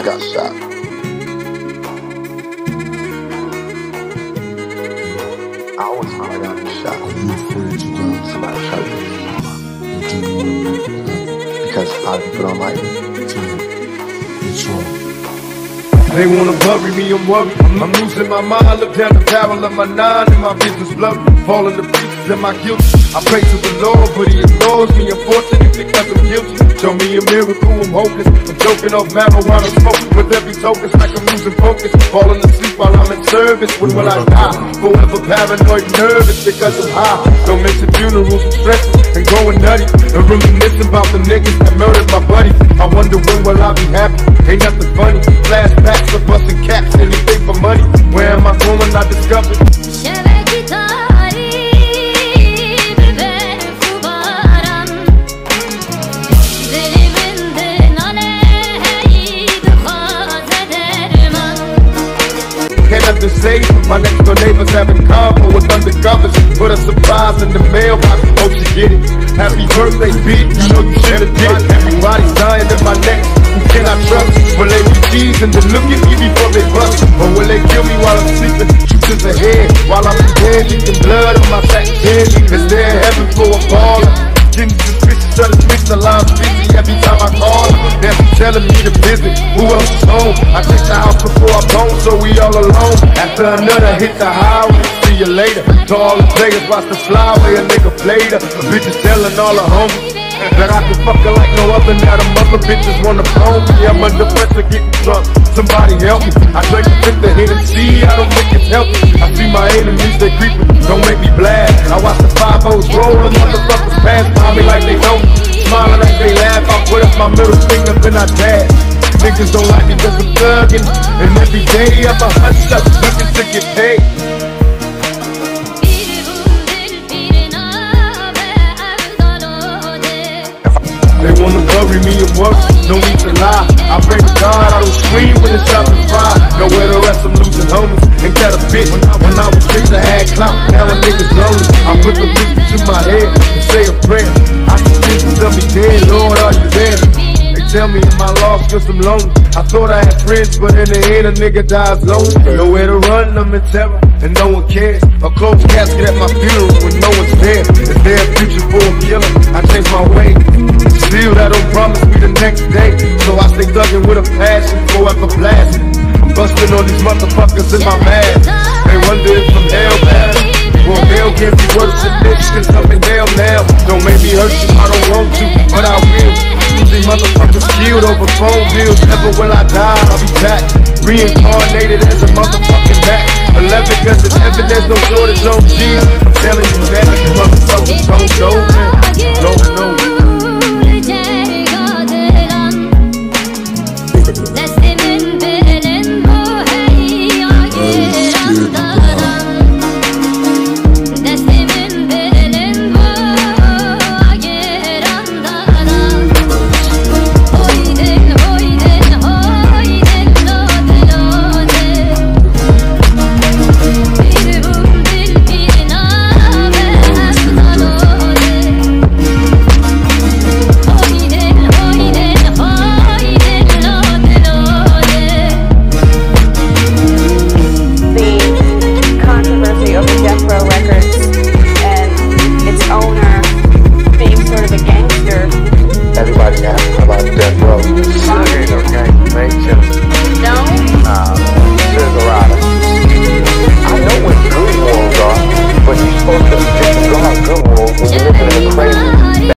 got shot. I was when I got shot. Are you afraid to die? Somebody shot me. What do you mean? Because a lot of people don't like me. What's wrong? They wanna bury me, I'm worried. I'm losing my mind, look down the barrel of my 9 and my vision's blurry. Falling to pieces and my guilt. I pray to the Lord, but he ignores me, unfortunately because I'm guilty. Show me a miracle, I'm hopeless. I'm choking off marijuana, smoking with every token, it's like I'm losing focus. Falling asleep while I'm in service, when will I die? Forever paranoid, nervous because I'm high. Don't mention funerals, I'm stressing and going nutty. And reminiscing about the niggas that murdered my buddy. I wonder when will I be happy? Ain't nothing funny. Flashbacks of busting caps, anything for money. Where am I going? I discovered. Can't have to say, my next door neighbors having convo with undercovers. Put a surprise in the mailbox, hope she get it. Happy birthday, bitch, you know you should've did it. Everybody's dying in my neck, who can I trust? Will they be teasing to look at me before they bust? Or will they kill me while I'm sleeping? Shoot to the head, while I'm in bed, leaking blood on my back head. Is there heaven for a baller? Getting suspicious of this bitch, the line's busy every time I call her. They're telling me to visit, who else is home? I take the house before I bone, so we all alone. After another hit the highway, see you later. To all the players, watch the flyway, a nigga played her. Bitches telling all the homies that I can fuck her like no other. Now the mother bitches wanna bone me. I'm under pressure, getting drunk. Somebody help me. I drink a fifth of Hennessy, I don't think it's healthy. I see my enemies, they creeping, don't make me blast. I watch the 5-0s rolling, motherfuckers pass by me like they know. Smiling like they laugh, I put up my middle finger, then I dash. Niggas don't like me cause I'm thuggin', and every day I'm a hustler, looking to get paid. They wanna bury me in work, no need to lie. I pray to God I don't scream when it's time to fry. Nowhere to rest, I'm losing homies. Ain't that a bitch? When I was kids I had clout, now a nigga's lonely. I put the picture to my head and say a prayer. I see Jesus tell me dead, Lord, are you there? They tell me in my loss cause I'm lonely. I thought I had friends, but in the end a nigga dies lonely. Nowhere to run, I'm in terror, and no one cares. A closed casket at my funeral when no one's there. Is there a future for a killer? I changed my way. Still, that don't promise me the next day. So I stay thuggin' with a passion, forever blasting. I'm busting on these motherfuckers in my mask. They wonder if I'm hell-bound. Well, hell can't be worse than this, cause I'm in hell now. Don't make me hurt you, I don't want to, but I will. These motherfuckers killed over phone bills. Never will I die, I'll be back. Reincarnated as a motherfucking back. 11 cause it's heaven, there's no shortage on Jesus. I'm telling you that, you motherfuckers don't go.